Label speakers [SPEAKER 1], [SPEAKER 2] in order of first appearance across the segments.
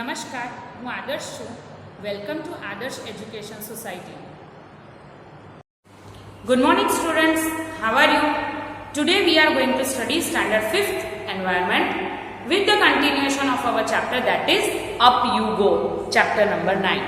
[SPEAKER 1] નમસ્કાર, હું આદર્શ છું. વેલકમ ટુ આદર્શ education society. Good morning students, how are you? Today we are going to study standard 5th environment with the continuation of our chapter, that is Up You Go, chapter number 9.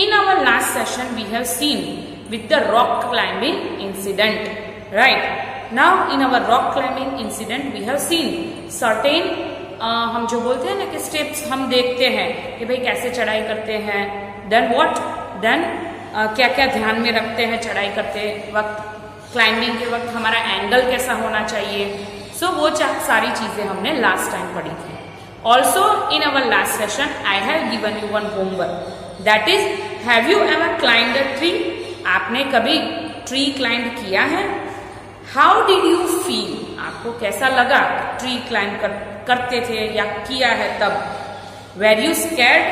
[SPEAKER 1] In our last session we have seen with the rock climbing incident, right? Now in our rock climbing incident we have seen certain हम जो बोलते हैं ना कि steps हम देखते हैं कि भाई कैसे चढ़ाई करते हैं, देन व्हाट, देन क्या क्या ध्यान में रखते हैं चढ़ाई करते वक्त, क्लाइंबिंग के वक्त हमारा एंगल कैसा होना चाहिए. सो वो सारी चीज़ें हमने लास्ट टाइम पढ़ी थी. Also in our last session I have given you one homework, that is have you ever climbed a tree. आपने कभी ट्री क्लाइंब किया है? हाउ डिड यू फील, आपको कैसा लगा ट्री क्लाइंब करते थे या किया है तब? वेर यू स्कैर्ड,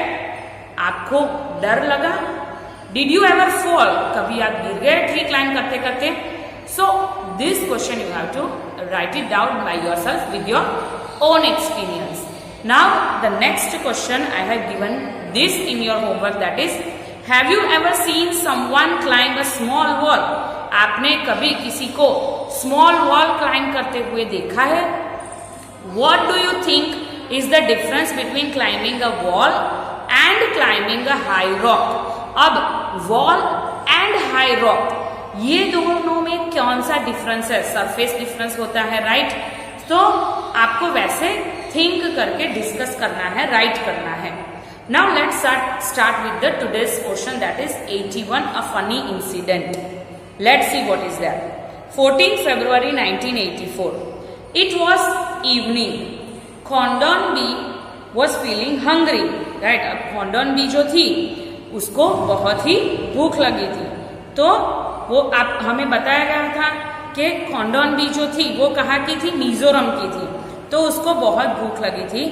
[SPEAKER 1] आपको डर लगा? डिड यू एवर फॉल, कभी आप गिर गए ट्री क्लाइंब करते करते? So this question you have to write it down by yourself with your own experience. Now the next question I have given this in your homework, that is have you ever seen someone climb a small wall. आपने कभी किसी को small wall climb करते हुए देखा है? What do you think is the difference between climbing a wall and climbing a high rock? अब wall and high rock, ये दोनों में कौन सा डिफरेंस है? सरफेस डिफरेंस होता है, राइट? तो आपको वैसे थिंक करके डिस्कस करना है, राइट करना है. Now let's start with the today's portion, that is 81, a funny incident. Let's see what is that. 14 February 1984. It was evening. Khondon bee was feeling hungry, right? अब Khondon bee जो थी उसको बहुत ही भूख लगी थी. तो वो आप हमें बताया गया था कि Khondon bee जो थी वो कहाँ की थी? मिजोरम की थी. तो उसको बहुत भूख लगी थी.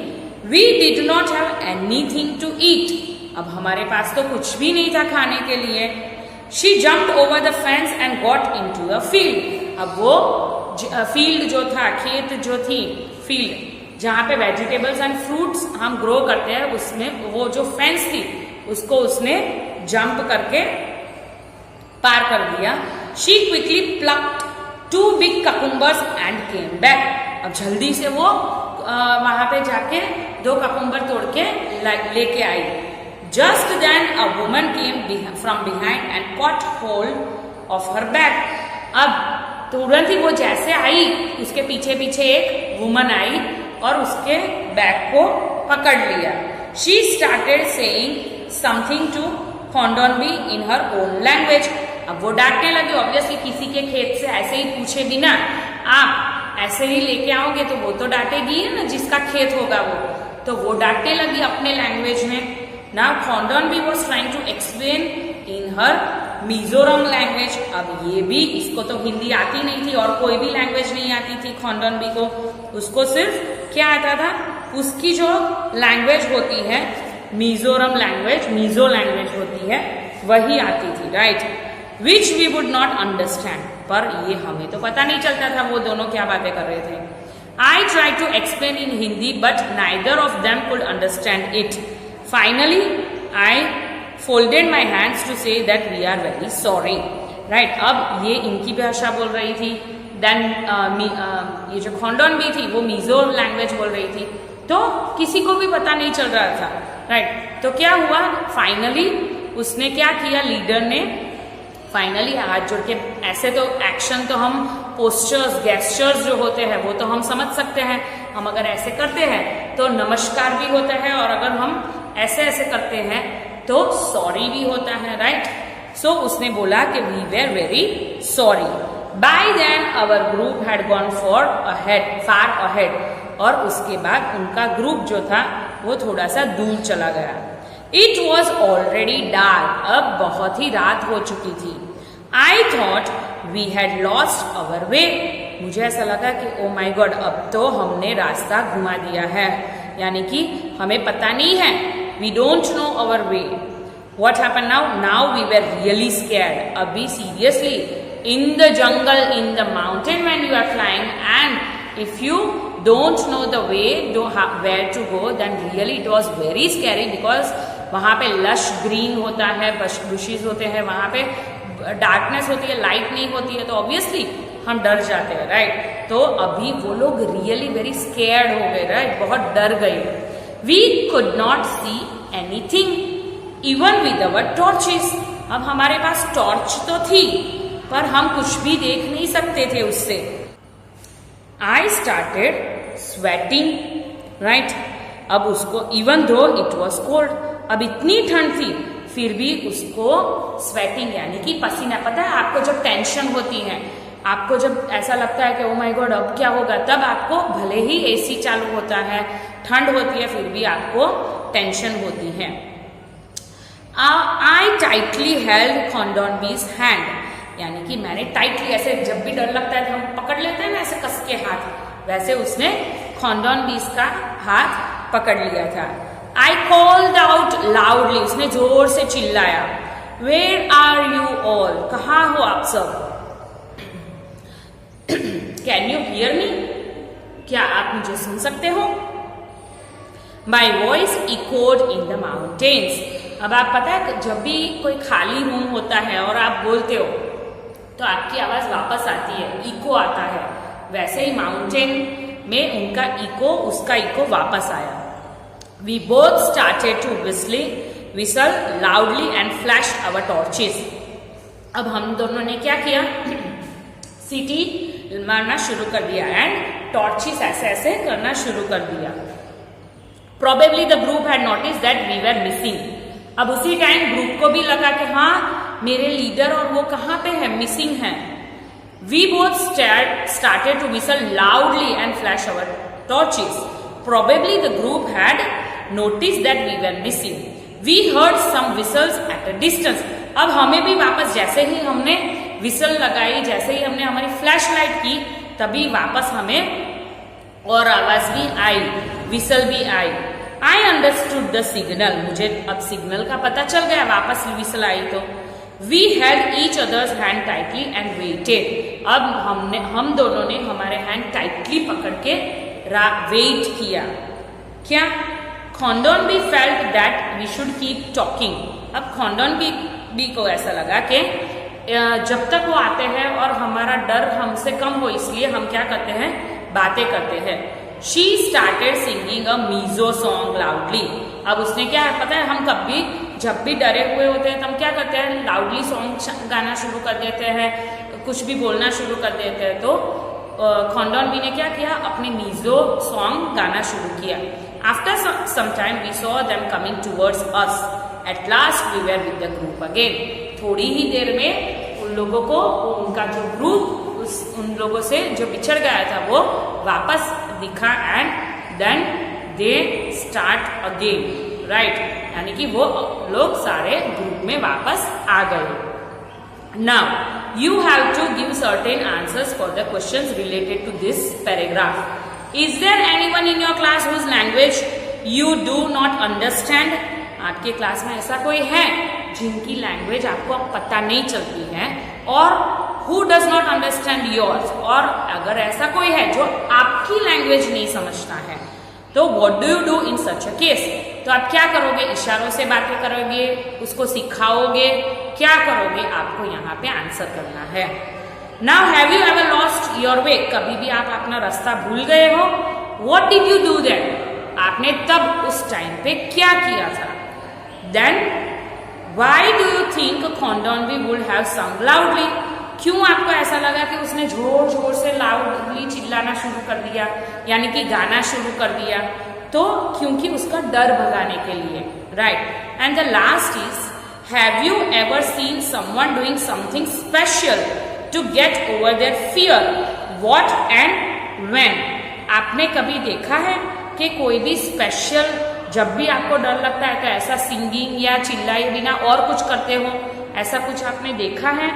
[SPEAKER 1] We did not have anything to eat. अब हमारे पास तो कुछ भी नहीं था खाने के लिए. She jumped over the fence and got into a field. अब वो फील्ड जो था, खेत जो थी, फील्ड जहाँ पे वेजिटेबल्स एंड फ्रूट्स हम ग्रो करते हैं, उसमें वो जो फेंस थी उसको उसने जंप करके पार कर दिया. She quickly plucked 2 big cucumbers and came back. अब जल्दी से वो वहां पे जाके 2 ककुम्बर तोड़ के लेके आई. Just then a woman came from behind and caught hold of her bag. अब तुरंत ही वो जैसे आई उसके पीछे पीछे एक वुमन आई और उसके बैग को पकड़ लिया. She started saying something to Khondon bee in her own language. अब वो डांटने लगी. ऑब्वियसली किसी के खेत से ऐसे ही पूछे बिना आप ऐसे ही लेके आओगे तो वो तो डांटेगी ना, जिसका खेत होगा वो. तो वो डांटने लगी अपने लैंग्वेज में. Now Khondon bee was trying to explain in her Mizoram language. अब ये भी, इसको तो हिंदी आती नहीं थी और कोई भी लैंग्वेज नहीं आती थी Khondon bee को. उसको सिर्फ क्या आता था? उसकी जो लैंग्वेज होती है मिजोरम लैंग्वेज, मिजो लैंग्वेज होती है, वही आती थी, right? Which we would not understand. पर ये हमें तो पता नहीं चलता था वो दोनों क्या बातें कर रहे थे. I try to explain in Hindi but neither of them could understand it. Finally I folded my hands to say that we are very sorry, right? अब ये इनकी भाषा बोल रही थी, देन ये जो Khondon bee थी वो मिजो लैंग्वेज बोल रही थी. तो किसी को भी पता नहीं चल रहा था, राइट? तो क्या हुआ? फाइनली उसने क्या किया, लीडर ने फाइनली हाथ जोड़ के, ऐसे तो एक्शन तो हम पोस्चर्स, गेस्चर्स जो होते हैं वो तो हम समझ सकते हैं. हम अगर ऐसे करते हैं तो नमस्कार भी होता है, और अगर हम ऐसे ऐसे करते हैं तो सॉरी भी होता है, राइट? सो उसने बोला कि we were very sorry. By then our group had gone far ahead. और उसके बाद उनका ग्रुप जो था वो थोड़ा सा दूर चला गया. It was already dark. अब बहुत ही रात हो चुकी थी. I thought we had lost our way. मुझे ऐसा लगा कि ओ माई गॉड, अब तो हमने रास्ता घुमा दिया है, यानी कि हमें पता नहीं है. We don't know our way. What happened now? Now we were really scared. Abhi seriously, in the jungle, in the mountain when you are flying, and if you don't know the way where to go, then really it was very scary because वहाँ पे lush green होता है, bushes होते हैं, वहाँ पे darkness होती है, लाइट नहीं होती है, तो ऑब्वियसली हम डर जाते हैं, राइट। तो अभी वो लोग रियली वेरी स्केयर्ड हो गए, राइट, बहुत डर गए। We could not see anything even with our torches. अब हमारे पास टॉर्च तो थी पर हम कुछ भी देख नहीं सकते थे उससे। I started sweating, right. अब उसको even though it was cold, अब इतनी ठंड थी फिर भी उसको स्वेटिंग यानी कि पसीना, पता है आपको जब टेंशन होती है, आपको जब ऐसा लगता है कि ओ माय गॉड अब क्या होगा, तब आपको भले ही एसी चालू होता है, ठंड होती है, फिर भी आपको टेंशन होती है। आई टाइटली हेल्ड खॉन्डोनबीज हैंड, यानी कि मैंने टाइटली, ऐसे जब भी डर लगता है तो हम पकड़ लेते हैं ना ऐसे कस के हाथ, वैसे उसने खॉन्डोनबीज का हाथ पकड़ लिया था। आई कॉल्ड आउट लाउडली, उसने जोर से चिल्लाया, वेयर आर यू ऑल, कहाँ हो आप सब, कैन यू हियर मी, क्या आप मुझे सुन सकते हो। My voice echoed in the mountains. अब आप पता है जब भी कोई खाली रूम होता है और आप बोलते हो तो आपकी आवाज वापस आती है, इको आता है, वैसे ही माउंटेन में उनका इको, उसका इको वापस आया। We both started to whistle loudly and flashed our torches। अब हम दोनों ने क्या किया, सीटी मारना शुरू कर दिया एंड टॉर्चेस ऐसे ऐसे करना शुरू कर दिया। Probably the group had noticed that we were missing। अब उसी टाइम ग्रुप को भी लगा कि हाँ मेरे लीडर और वो कहाँ पे है, मिसिंग है। We both started to whistle loudly and flash our torches। Probably the group had noticed that we were missing। We heard some whistles at a distance। अब हमें भी वापस, जैसे ही हमने विसल लगाई, जैसे ही हमने हमारी फ्लैश लाइट की, तभी वापस हमें और आवाज भी आई, विसल भी आई। आई अंडरस्टूड द सिग्नल, मुझे अब सिग्नल का पता चल गया, वापस विसल आई तो। We had each other's hand tightly and waited. अब हम दोनों ने हमारे हैंड टाइटली पकड़ के वेट किया। क्या? खॉन्डोनबी felt that we should keep talking. अब खॉन्डोनबी को ऐसा लगा कि जब तक वो आते हैं और हमारा डर हमसे कम हो, इसलिए हम क्या करते हैं, बातें करते हैं। She started singing a Mizo song loudly. अब उसने क्या है पता है, हम कभी जब भी डरे हुए होते हैं तो हम क्या करते हैं, लाउडली सॉन्ग गाना शुरू कर देते हैं, कुछ भी बोलना शुरू कर देते हैं। तो खॉन्डोनबी ने क्या किया, अपनी मीजो सॉन्ग गाना शुरू किया। After some time we saw them coming towards us. At last we were with the group again. थोड़ी ही देर में उन लोगों को, उनका जो ग्रुप उन लोगों से जो बिछड़ गया था वो वापस दिखा and then they start again, right, यानी कि वो लोग सारे ग्रुप में वापस आ गए। Now you have to give certain answers for the questions related to this paragraph. Is there anyone in your class whose language you do not understand? आपके क्लास में ऐसा कोई है जिनकी लैंग्वेज आपको पता नहीं चलती है, और who does not understand yours, और अगर ऐसा कोई है जो आपकी लैंग्वेज नहीं समझता है, तो what do you do in such a case? तो आप क्या करोगे? इशारों से बातें करोगे, उसको सिखाओगे, क्या करोगे? आपको यहाँ पे आंसर करना है। Now have you ever lost your way? कभी भी आप अपना रास्ता भूल गए हो? What did you do then? आपने तब उस टाइम पे क्या किया था? Then why do you think खॉन्डोनबी वुड हैव सung loudly? क्यों आपको ऐसा लगा कि उसने जोर जोर से लाउडली चिल्लाना शुरू कर दिया, यानी कि गाना शुरू कर दिया? तो क्योंकि उसका डर भगाने के लिए, right. And the last is have you ever seen someone doing something special to get over their fear? What and when? आपने कभी देखा है कि कोई भी स्पेशल, जब भी आपको डर लगता है तो ऐसा सिंगिंग या चिल्लाए बिना और कुछ करते हो, ऐसा कुछ आपने देखा है?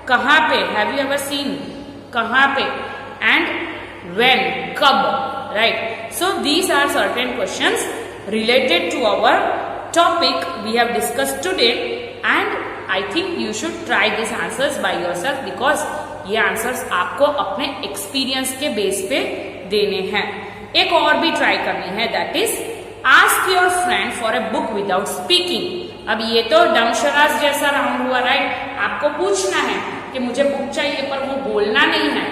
[SPEAKER 1] कहाँ पे? Have you ever seen? कहाँ पे? And when? कब? Right. So these are certain questions related to our topic we have discussed today, and I think you should try this answers by yourself, because ये answers आपको अपने experience के base पे देने हैं। एक और भी ट्राई करनी है, that is ask your friend for a book without speaking. अब ये तो डमशराज जैसा राउंड हुआ, राइट? आपको पूछना है कि मुझे बुक चाहिए पर वो बोलना नहीं है।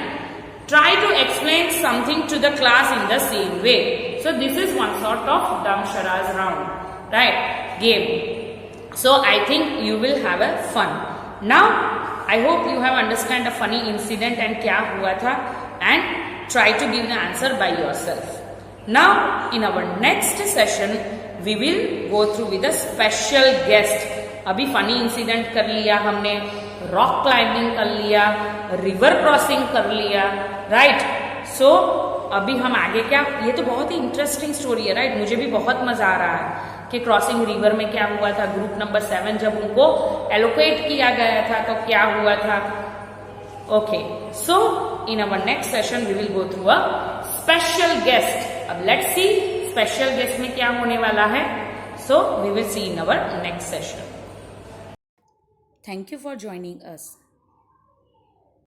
[SPEAKER 1] Try to explain something to the class in the same way. So this is one sort of dumb charades round, right? Game. So I think you will have a fun. Now I hope you have understand a funny incident and क्या हुआ था, and try to give the answer by yourself. Now in our next session we will go through with a special guest. अभी funny incident कर लिया हमने, rock climbing कर लिया, river crossing कर लिया, right? So अभी हम आगे क्या, ये तो बहुत ही इंटरेस्टिंग स्टोरी है, राइट? मुझे भी बहुत मजा आ रहा है कि क्रॉसिंग रिवर में क्या हुआ था। ग्रुप नंबर 7 जब उनको एलोकेट किया गया था तो क्या हुआ था। Okay, so in our next session we will go through a special guest. अब let's see special guest में क्या होने वाला है. So we will see in our next session. Thank you for joining us.